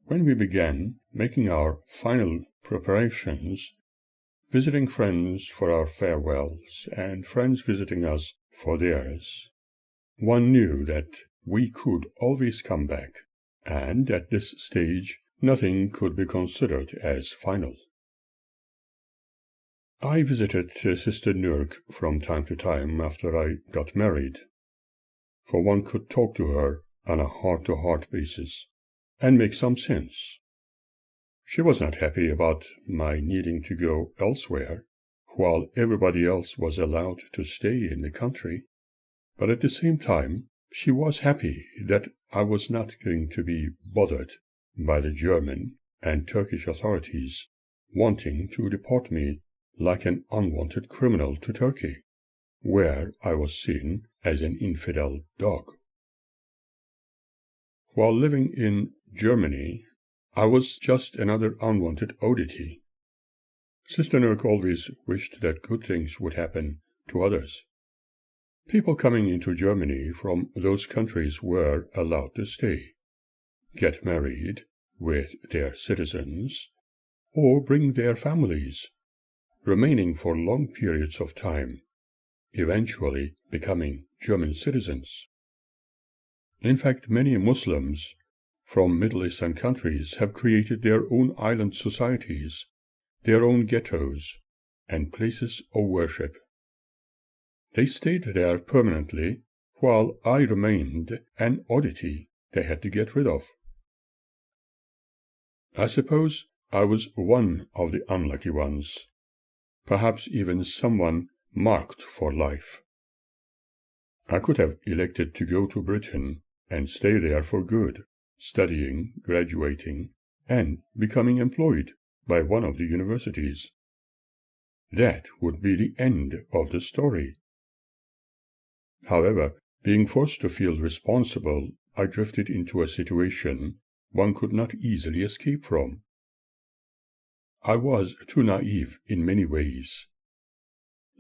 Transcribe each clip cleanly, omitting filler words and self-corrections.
When we began making our final preparations, visiting friends for our farewells, and friends visiting us for theirs, one knew that we could always come back, and at this stage nothing could be considered as final. I visited Sister Nurk from time to time after I got married, for one could talk to her on a heart-to-heart basis and make some sense. She was not happy about my needing to go elsewhere, while everybody else was allowed to stay in the country, but at the same time she was happy that I was not going to be bothered by the German and Turkish authorities wanting to deport me like an unwanted criminal to Turkey, where I was seen as an infidel dog. While living in Germany, I was just another unwanted oddity. Sister Nurk always wished that good things would happen to others. People coming into Germany from those countries were allowed to stay, get married with their citizens, or bring their families, remaining for long periods of time, eventually becoming German citizens. In fact, many Muslims from Middle Eastern countries have created their own island societies, their own ghettos, and places of worship. They stayed there permanently, while I remained an oddity they had to get rid of. I suppose I was one of the unlucky ones, perhaps even someone marked for life. I could have elected to go to Britain and stay there for good, studying, graduating, and becoming employed by one of the universities. That would be the end of the story. However, being forced to feel responsible, I drifted into a situation one could not easily escape from. I was too naive in many ways.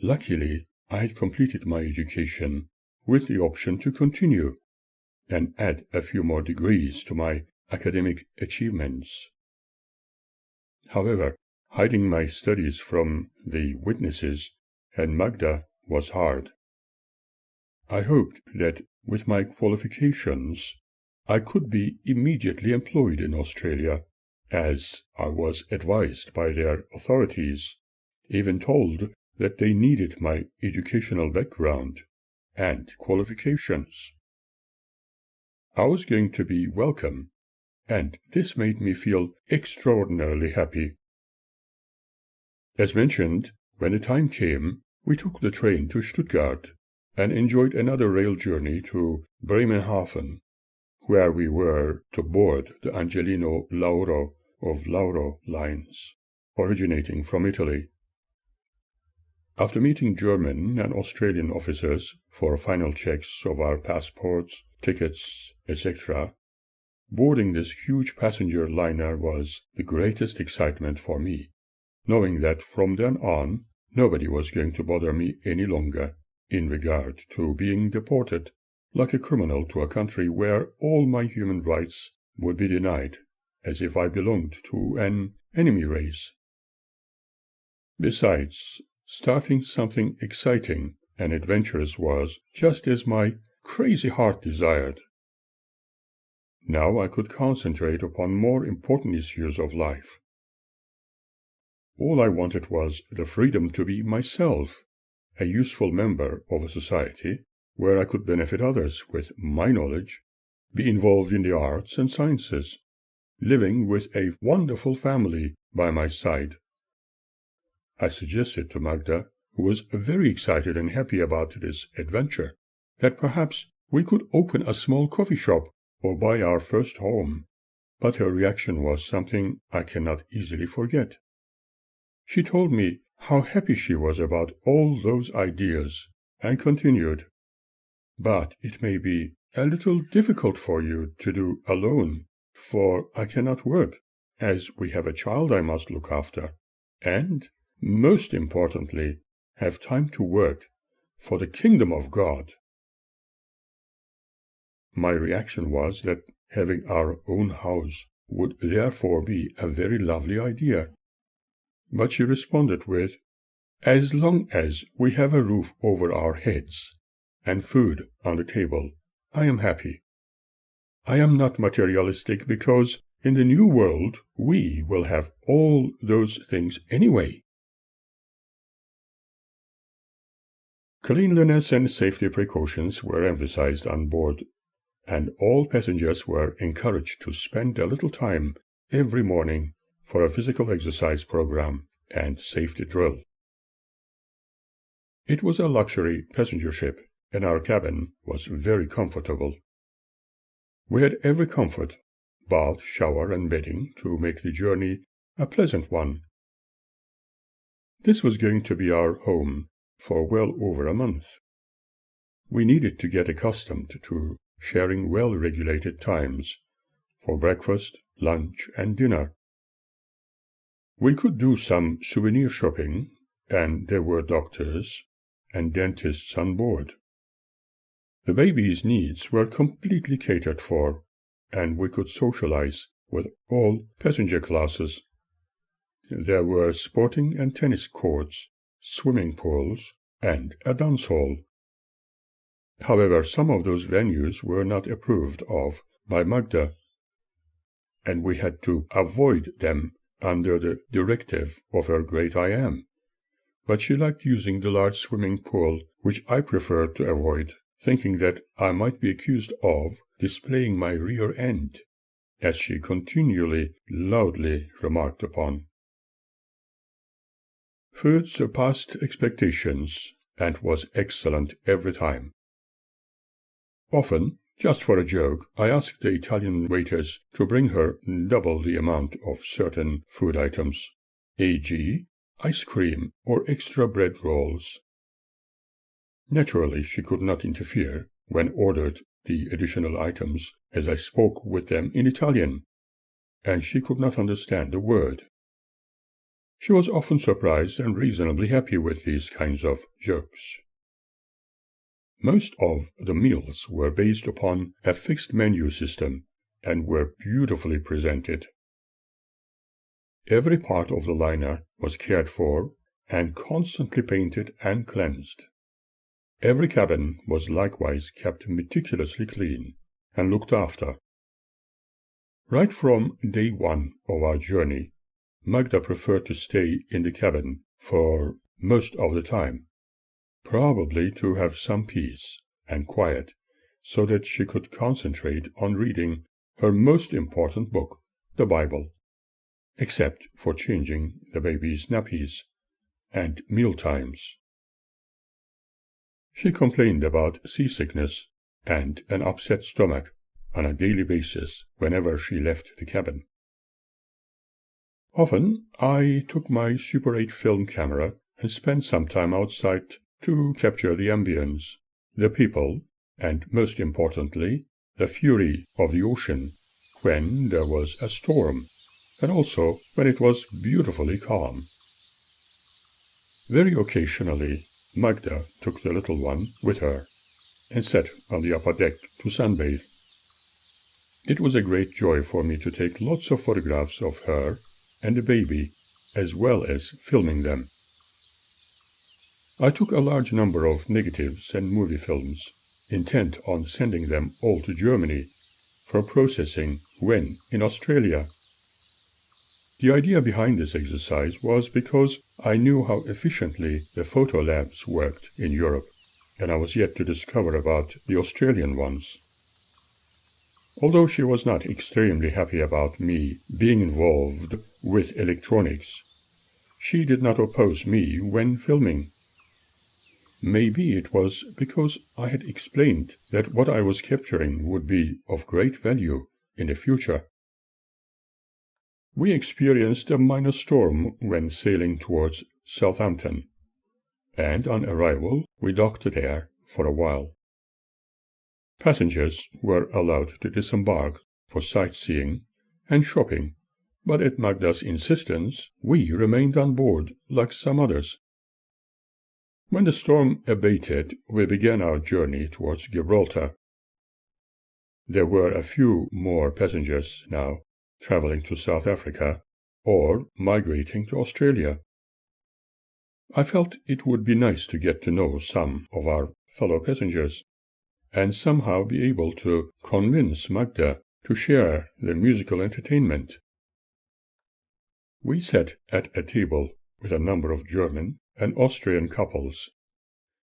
Luckily, I had completed my education with the option to continue and add a few more degrees to my academic achievements. However, hiding my studies from the witnesses and Magda was hard. I hoped that with my qualifications I could be immediately employed in Australia, as I was advised by their authorities, even told that they needed my educational background and qualifications. I was going to be welcome, and this made me feel extraordinarily happy. As mentioned, when the time came, we took the train to Stuttgart and enjoyed another rail journey to Bremerhaven, where we were to board the Angelino Lauro of Lauro lines, originating from Italy. After meeting German and Australian officers for final checks of our passports, tickets, etc., boarding this huge passenger liner was the greatest excitement for me, knowing that from then on nobody was going to bother me any longer in regard to being deported like a criminal to a country where all my human rights would be denied, as if I belonged to an enemy race. Besides, starting something exciting and adventurous was just as my crazy heart desired. Now I could concentrate upon more important issues of life. All I wanted was the freedom to be myself, a useful member of a society where I could benefit others with my knowledge, be involved in the arts and sciences, living with a wonderful family by my side. I suggested to Magda, who was very excited and happy about this adventure, that perhaps we could open a small coffee shop or buy our first home, but her reaction was something I cannot easily forget. She told me how happy she was about all those ideas and continued, "But it may be a little difficult for you to do alone, for I cannot work, as we have a child I must look after, and, most importantly, have time to work for the kingdom of God." My reaction was that having our own house would therefore be a very lovely idea. But she responded with, "As long as we have a roof over our heads and food on the table, I am happy. I am not materialistic because in the new world we will have all those things anyway." Cleanliness and safety precautions were emphasized on board, and all passengers were encouraged to spend a little time every morning for a physical exercise program and safety drill. It was a luxury passenger ship, and our cabin was very comfortable. We had every comfort, bath, shower, and bedding, to make the journey a pleasant one. This was going to be our home for well over a month. We needed to get accustomed to sharing well-regulated times for breakfast, lunch, and dinner. We could do some souvenir shopping, and there were doctors and dentists on board. The baby's needs were completely catered for, and we could socialize with all passenger classes. There were sporting and tennis courts, swimming pools, and a dance hall. However, some of those venues were not approved of by Magda, and we had to avoid them under the directive of her great I Am. But she liked using the large swimming pool, which I preferred to avoid, thinking that I might be accused of displaying my rear end, as she continually loudly remarked upon. Food surpassed expectations and was excellent every time. Often, just for a joke, I asked the Italian waiters to bring her double the amount of certain food items, e.g., ice cream or extra bread rolls. Naturally, she could not interfere when ordered the additional items, as I spoke with them in Italian, and she could not understand a word. She was often surprised and reasonably happy with these kinds of jokes. Most of the meals were based upon a fixed menu system and were beautifully presented. Every part of the liner was cared for and constantly painted and cleansed. Every cabin was likewise kept meticulously clean and looked after. Right from day one of our journey, Magda preferred to stay in the cabin for most of the time, probably to have some peace and quiet, so that she could concentrate on reading her most important book, the Bible, except for changing the baby's nappies and meal times. She complained about seasickness and an upset stomach on a daily basis whenever she left the cabin. Often I took my Super 8 film camera and spent some time outside to capture the ambience, the people, and most importantly, the fury of the ocean when there was a storm, and also when it was beautifully calm. Very occasionally, Magda took the little one with her and sat on the upper deck to sunbathe. It was a great joy for me to take lots of photographs of her and the baby, as well as filming them. I took a large number of negatives and movie films, intent on sending them all to Germany for processing when in Australia. The idea behind this exercise was because I knew how efficiently the photo labs worked in Europe, and I was yet to discover about the Australian ones. Although she was not extremely happy about me being involved with electronics, she did not oppose me when filming. Maybe it was because I had explained that what I was capturing would be of great value in the future. We experienced a minor storm when sailing towards Southampton, and on arrival we docked there for a while. Passengers were allowed to disembark for sightseeing and shopping, but at Magda's insistence we remained on board like some others. When the storm abated, we began our journey towards Gibraltar. There were a few more passengers now, traveling to South Africa, or migrating to Australia. I felt it would be nice to get to know some of our fellow passengers, and somehow be able to convince Magda to share the musical entertainment. We sat at a table with a number of German and Austrian couples,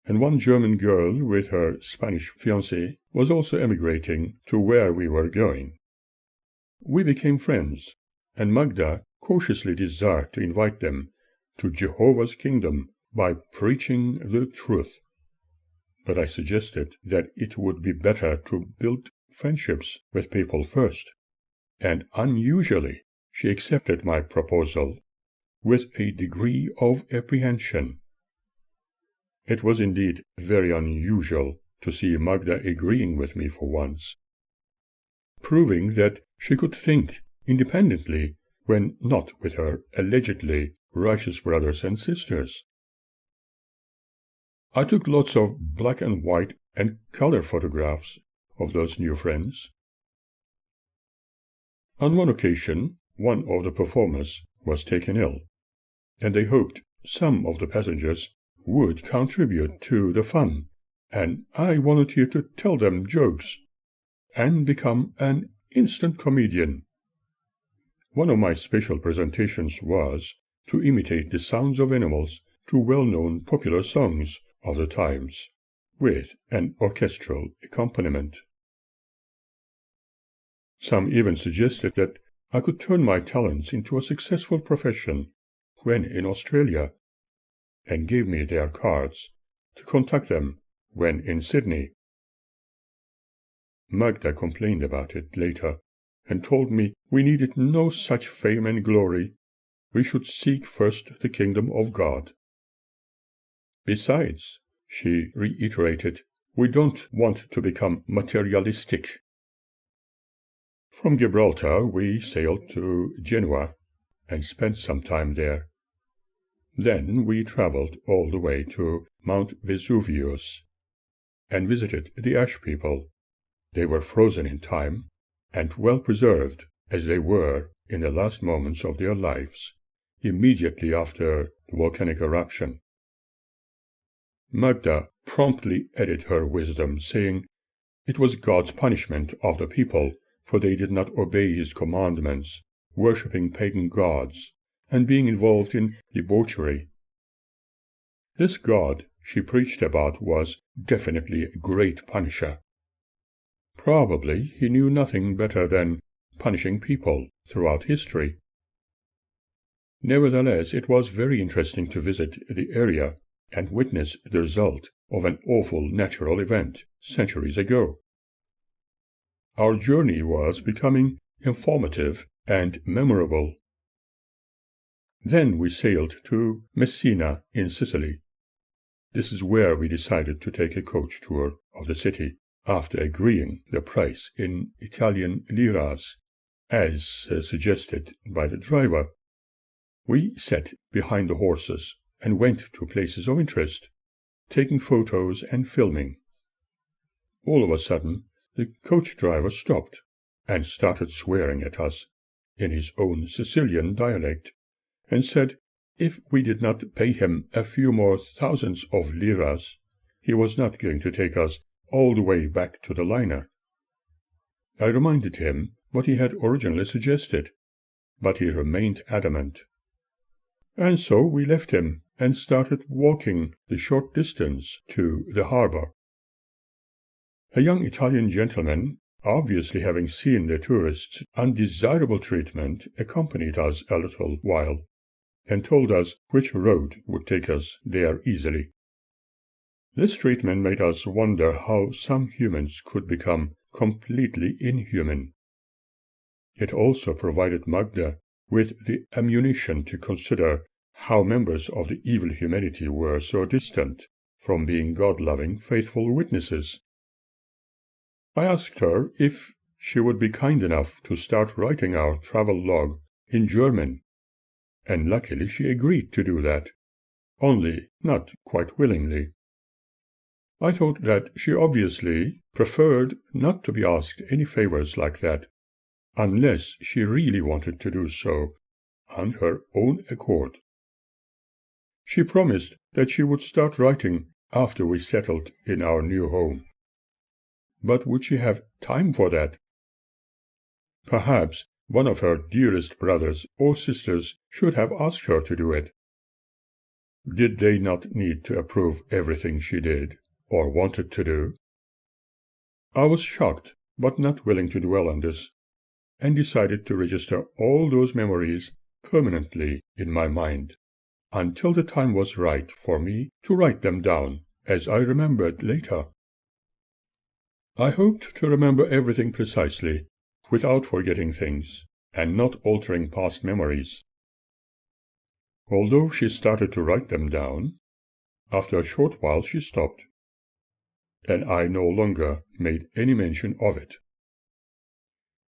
and one German girl with her Spanish fiancé was also emigrating to where we were going. We became friends, and Magda cautiously desired to invite them to Jehovah's kingdom by preaching the truth. But I suggested that it would be better to build friendships with people first, and unusually she accepted my proposal with a degree of apprehension. It was indeed very unusual to see Magda agreeing with me for once, proving that she could think independently when not with her allegedly righteous brothers and sisters. I took lots of black and white and color photographs of those new friends. On one occasion, one of the performers was taken ill, and they hoped some of the passengers would contribute to the fun, and I volunteered to tell them jokes and become an instant comedian. One of my special presentations was to imitate the sounds of animals to well-known popular songs of the times, with an orchestral accompaniment. Some even suggested that I could turn my talents into a successful profession when in Australia, and gave me their cards to contact them when in Sydney. Magda complained about it later, and told me we needed no such fame and glory. We should seek first the kingdom of God. Besides, she reiterated, we don't want to become materialistic. From Gibraltar we sailed to Genoa and spent some time there. Then we travelled all the way to Mount Vesuvius and visited the Ash people. They were frozen in time and well preserved as they were in the last moments of their lives, immediately after the volcanic eruption. Magda promptly added her wisdom, saying it was God's punishment of the people, for they did not obey his commandments, worshipping pagan gods, and being involved in debauchery. This God she preached about was definitely a great punisher. Probably he knew nothing better than punishing people throughout history. Nevertheless, it was very interesting to visit the area and witness the result of an awful natural event centuries ago. Our journey was becoming informative and memorable. Then we sailed to Messina in Sicily. This is where we decided to take a coach tour of the city, after agreeing the price in Italian liras, as suggested by the driver. We sat behind the horses and went to places of interest, taking photos and filming. All of a sudden, the coach driver stopped and started swearing at us in his own Sicilian dialect, and said if we did not pay him a few more thousands of liras, he was not going to take us all the way back to the liner. I reminded him what he had originally suggested, but he remained adamant. And so we left him and started walking the short distance to the harbor. A young Italian gentleman, obviously having seen the tourists' undesirable treatment, accompanied us a little while, and told us which road would take us there easily. This treatment made us wonder how some humans could become completely inhuman. It also provided Magda with the ammunition to consider how members of the evil humanity were so distant from being God-loving, faithful witnesses. I asked her if she would be kind enough to start writing our travel log in German, and luckily she agreed to do that, only not quite willingly. I thought that she obviously preferred not to be asked any favors like that, unless she really wanted to do so on her own accord. She promised that she would start writing after we settled in our new home. But would she have time for that? Perhaps one of her dearest brothers or sisters should have asked her to do it. Did they not need to approve everything she did or wanted to do? I was shocked, but not willing to dwell on this, and decided to register all those memories permanently in my mind, until the time was right for me to write them down, as I remembered later. I hoped to remember everything precisely, without forgetting things, and not altering past memories. Although she started to write them down, after a short while she stopped, and I no longer made any mention of it.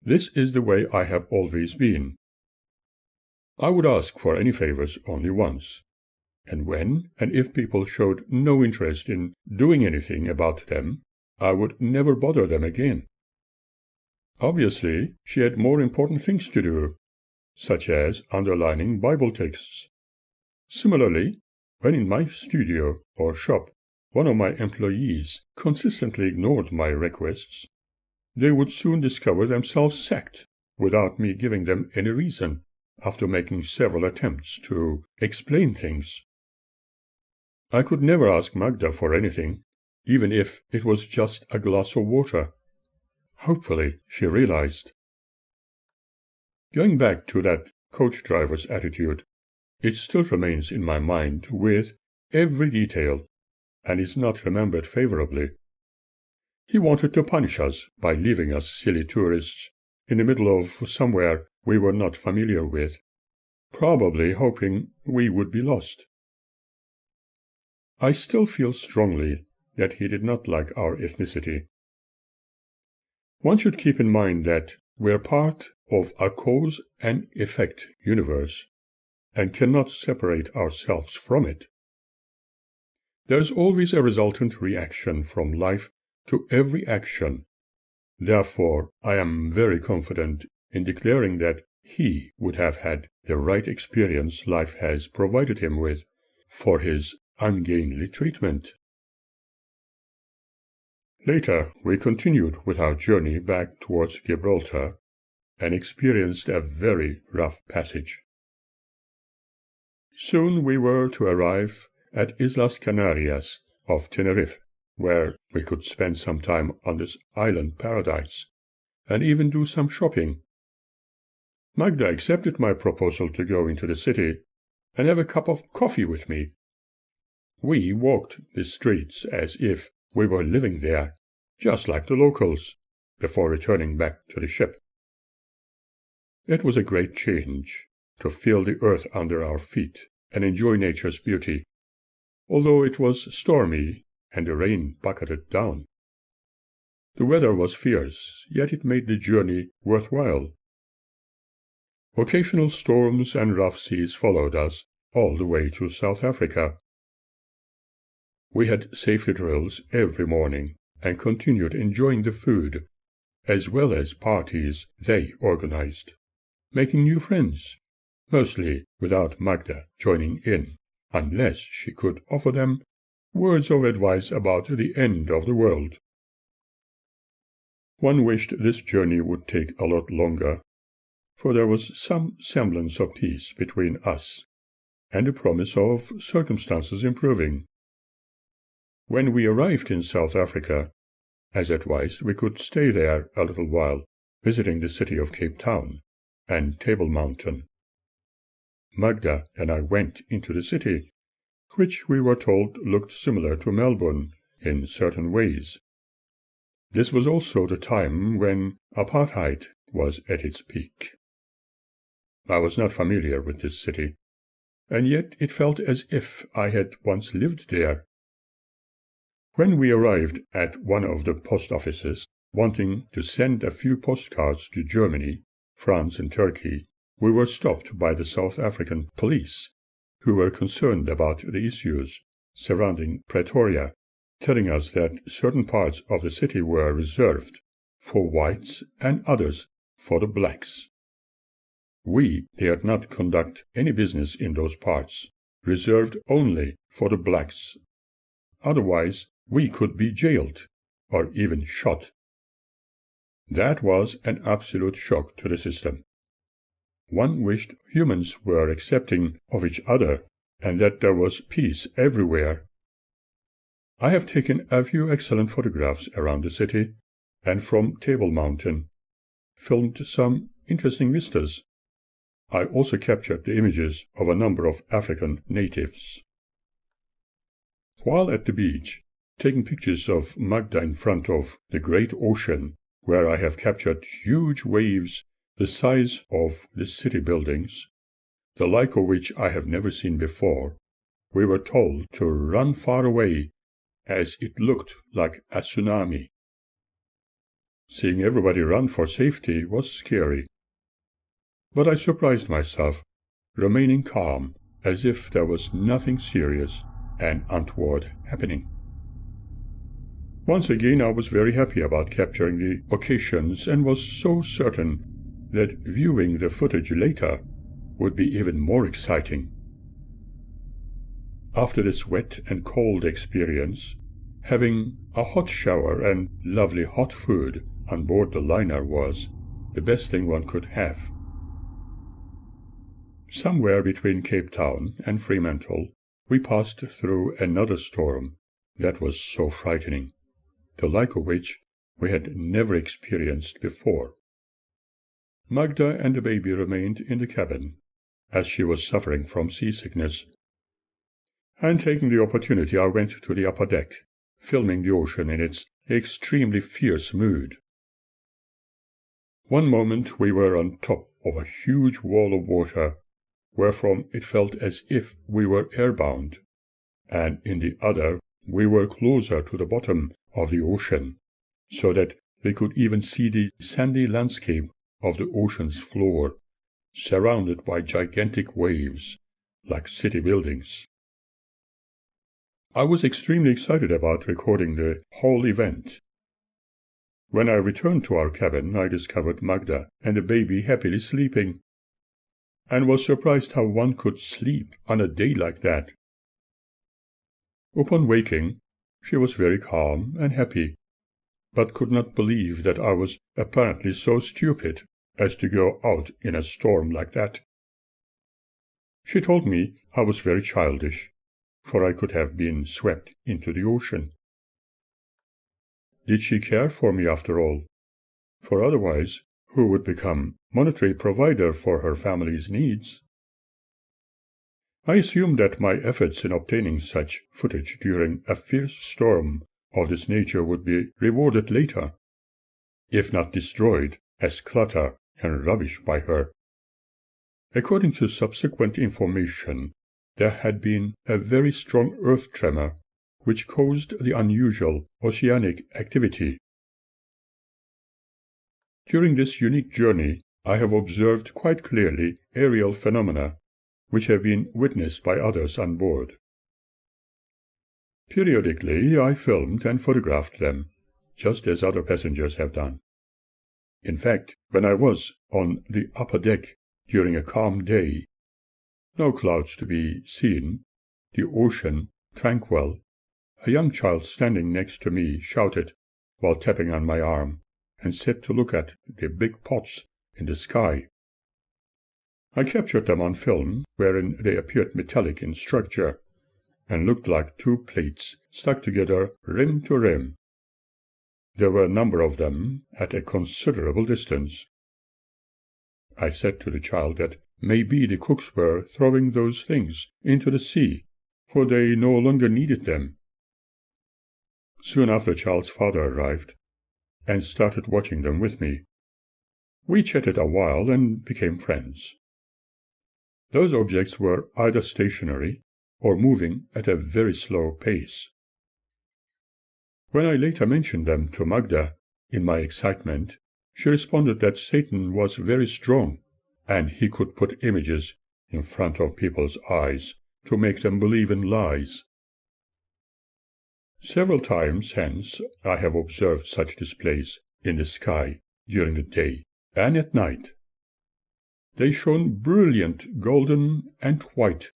This is the way I have always been. I would ask for any favors only once, and when and if people showed no interest in doing anything about them, I would never bother them again. Obviously, she had more important things to do, such as underlining Bible texts. Similarly, when in my studio or shop one of my employees consistently ignored my requests, they would soon discover themselves sacked without me giving them any reason, after making several attempts to explain things. I could never ask Magda for anything, even if it was just a glass of water. Hopefully, she realized. Going back to that coach driver's attitude, it still remains in my mind with every detail, and is not remembered favorably. He wanted to punish us by leaving us silly tourists in the middle of somewhere we were not familiar with, probably hoping we would be lost. I still feel strongly that he did not like our ethnicity. One should keep in mind that we're part of a cause and effect universe, and cannot separate ourselves from it. There is always a resultant reaction from life to every action. Therefore, I am very confident in declaring that he would have had the right experience life has provided him with for his ungainly treatment. Later, we continued with our journey back towards Gibraltar and experienced a very rough passage. Soon we were to arrive at Islas Canarias of Tenerife, where we could spend some time on this island paradise, and even do some shopping. Magda accepted my proposal to go into the city and have a cup of coffee with me. We walked the streets as if we were living there, just like the locals, before returning back to the ship. It was a great change to feel the earth under our feet and enjoy nature's beauty, although it was stormy and the rain bucketed down. The weather was fierce, yet it made the journey worthwhile. Occasional storms and rough seas followed us all the way to South Africa. We had safety drills every morning and continued enjoying the food, as well as parties they organized, making new friends, mostly without Magda joining in, unless she could offer them words of advice about the end of the world. One wished this journey would take a lot longer, for there was some semblance of peace between us, and the promise of circumstances improving. When we arrived in South Africa, as advised, we could stay there a little while, visiting the city of Cape Town and Table Mountain. Magda and I went into the city, which we were told looked similar to Melbourne in certain ways. This was also the time when apartheid was at its peak. I was not familiar with this city, and yet it felt as if I had once lived there. When we arrived at one of the post offices, wanting to send a few postcards to Germany, France, and Turkey, we were stopped by the South African police, who were concerned about the issues surrounding Pretoria, telling us that certain parts of the city were reserved for whites and others for the blacks. We dared not conduct any business in those parts, reserved only for the blacks. Otherwise, we could be jailed, or even shot. That was an absolute shock to the system. One wished humans were accepting of each other, and that there was peace everywhere. I have taken a few excellent photographs around the city, and from Table Mountain, filmed some interesting vistas. I also captured the images of a number of African natives. While at the beach, taking pictures of Magda in front of the great ocean, where I have captured huge waves the size of the city buildings, the like of which I have never seen before, we were told to run far away, as it looked like a tsunami. Seeing everybody run for safety was scary. But I surprised myself, remaining calm, as if there was nothing serious and untoward happening. Once again I was very happy about capturing the occasions and was so certain that viewing the footage later would be even more exciting. After this wet and cold experience, having a hot shower and lovely hot food on board the liner was the best thing one could have. Somewhere between Cape Town and Fremantle, we passed through another storm that was so frightening, the like of which we had never experienced before. Magda and the baby remained in the cabin, as she was suffering from seasickness, and taking the opportunity I went to the upper deck, filming the ocean in its extremely fierce mood. One moment we were on top of a huge wall of water, wherefrom it felt as if we were airbound, and in the other we were closer to the bottom of the ocean, so that we could even see the sandy landscape of the ocean's floor, surrounded by gigantic waves, like city buildings. I was extremely excited about recording the whole event. When I returned to our cabin, I discovered Magda and the baby happily sleeping, and was surprised how one could sleep on a day like that. Upon waking, she was very calm and happy, but could not believe that I was apparently so stupid as to go out in a storm like that. She told me I was very childish, for I could have been swept into the ocean. Did she care for me after all? For otherwise, who would become monetary provider for her family's needs? I assumed that my efforts in obtaining such footage during a fierce storm of this nature would be rewarded later, if not destroyed as clutter and rubbish by her. According to subsequent information, there had been a very strong earth tremor which caused the unusual oceanic activity. During this unique journey, I have observed quite clearly aerial phenomena which have been witnessed by others on board. Periodically, I filmed and photographed them, just as other passengers have done. In fact, when I was on the upper deck during a calm day, no clouds to be seen, the ocean tranquil, a young child standing next to me shouted while tapping on my arm, and said to look at the big pots in the sky. I captured them on film, wherein they appeared metallic in structure, and looked like two plates stuck together rim to rim. There were a number of them at a considerable distance. I said to the child that maybe the cooks were throwing those things into the sea, for they no longer needed them. Soon after, the child's father arrived, and started watching them with me. We chatted a while and became friends. Those objects were either stationary or moving at a very slow pace. When I later mentioned them to Magda, in my excitement, she responded that Satan was very strong, and he could put images in front of people's eyes to make them believe in lies. Several times hence I have observed such displays in the sky during the day and at night. They shone brilliant golden and white,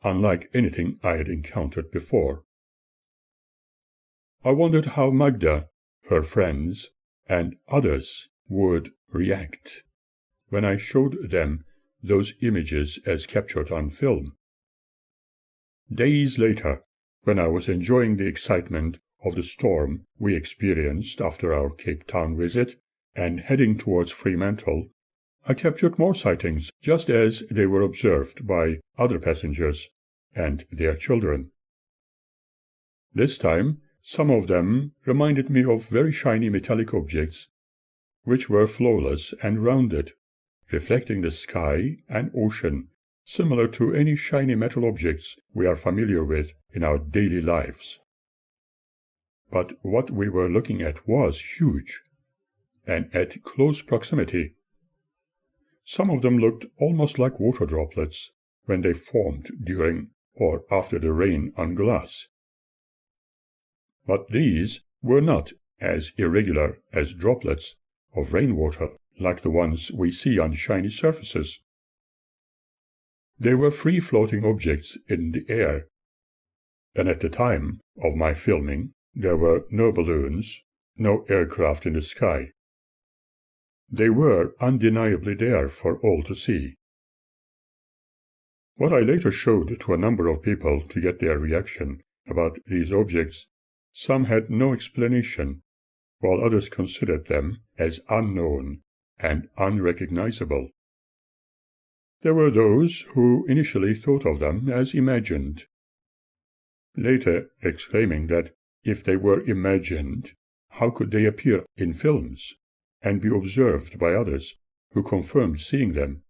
unlike anything I had encountered before. I wondered how Magda, her friends, and others would react when I showed them those images as captured on film. Days later, when I was enjoying the excitement of the storm we experienced after our Cape Town visit and heading towards Fremantle, I captured more sightings just as they were observed by other passengers and their children. This time, some of them reminded me of very shiny metallic objects which were flawless and rounded, reflecting the sky and ocean, similar to any shiny metal objects we are familiar with in our daily lives. But what we were looking at was huge, and at close proximity. Some of them looked almost like water droplets when they formed during or after the rain on glass. But these were not as irregular as droplets of rainwater like the ones we see on shiny surfaces. They were free-floating objects in the air, and at the time of my filming there were no balloons, no aircraft in the sky. They were undeniably there for all to see. What I later showed to a number of people to get their reaction about these objects, some had no explanation, while others considered them as unknown and unrecognizable. There were those who initially thought of them as imagined, later exclaiming that if they were imagined, how could they appear in films and be observed by others who confirmed seeing them?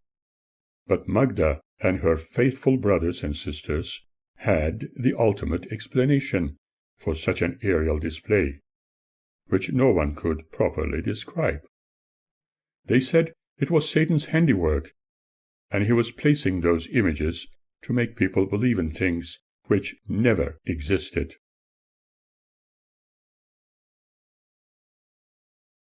But Magda and her faithful brothers and sisters had the ultimate explanation for such an aerial display, which no one could properly describe. They said it was Satan's handiwork, and he was placing those images to make people believe in things which never existed.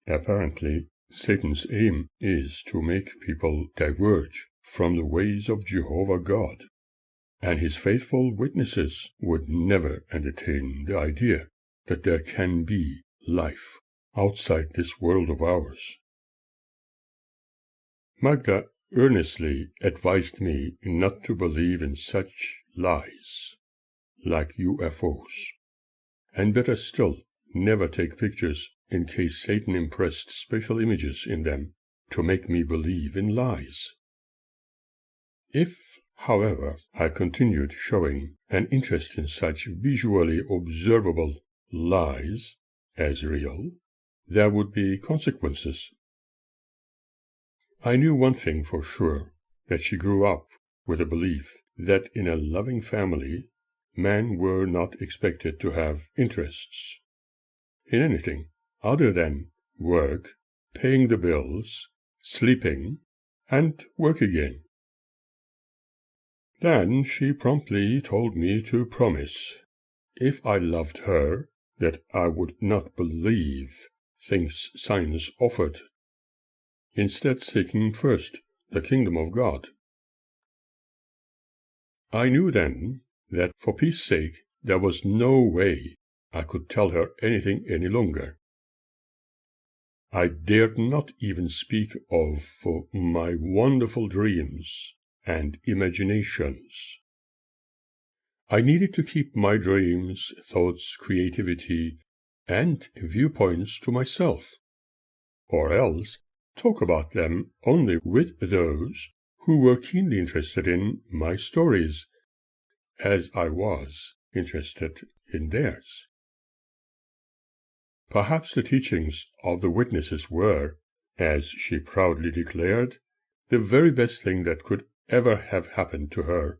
Apparently, Satan's aim is to make people diverge from the ways of Jehovah God, and his faithful witnesses would never entertain the idea that there can be life outside this world of ours. Magda earnestly advised me not to believe in such lies like UFOs, and better still, never take pictures in case Satan impressed special images in them to make me believe in lies. If, however, I continued showing an interest in such visually observable lies as real, there would be consequences. I knew one thing for sure, that she grew up with a belief that in a loving family, men were not expected to have interests in anything other than work, paying the bills, sleeping, and work again. Then she promptly told me to promise, if I loved her, that I would not believe things science offered, instead seeking first the kingdom of God. I knew then that for peace sake there was no way I could tell her anything any longer. I dared not even speak of my wonderful dreams and imaginations. I needed to keep my dreams, thoughts, creativity, and viewpoints to myself, or else talk about them only with those who were keenly interested in my stories, as I was interested in theirs. Perhaps the teachings of the witnesses were, as she proudly declared, the very best thing that could ever have happened to her.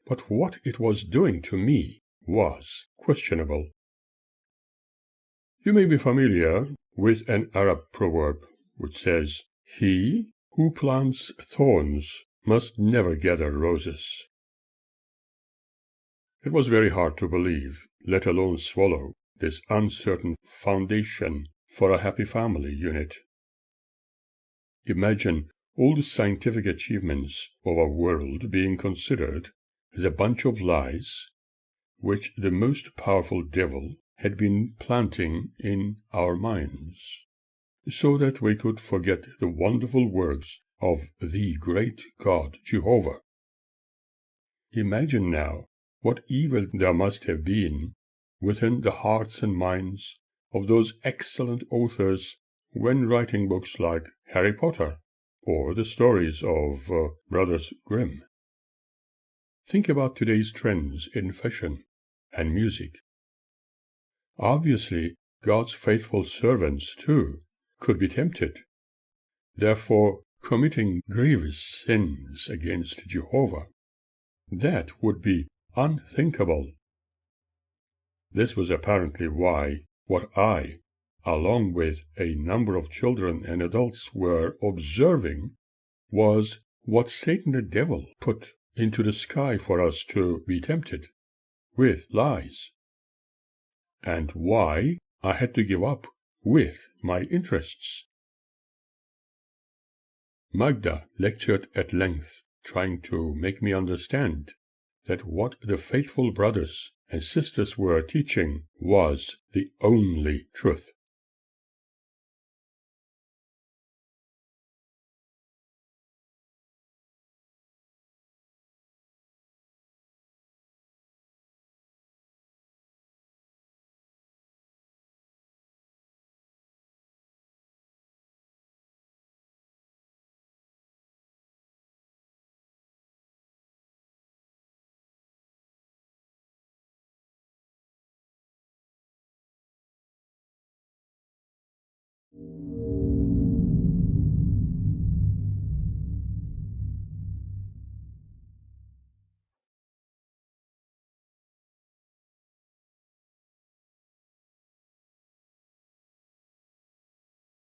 But what it was doing to me was questionable. You may be familiar with an Arab proverb which says, "He who plants thorns must never gather roses." It was very hard to believe, let alone swallow, this uncertain foundation for a happy family unit. Imagine all the scientific achievements of our world being considered as a bunch of lies which the most powerful devil had been planting in our minds, so that we could forget the wonderful works of the great God Jehovah. Imagine now what evil there must have been within the hearts and minds of those excellent authors when writing books like Harry Potter or the stories of Brothers Grimm. Think about today's trends in fashion and music. Obviously, God's faithful servants, too, could be tempted, therefore committing grievous sins against Jehovah. That would be unthinkable. This was apparently why what I, along with a number of children and adults, were observing was what Satan the devil put into the sky for us to be tempted with lies, and why I had to give up with my interests. Magda lectured at length, trying to make me understand that what the faithful brothers and sisters were teaching was the only truth.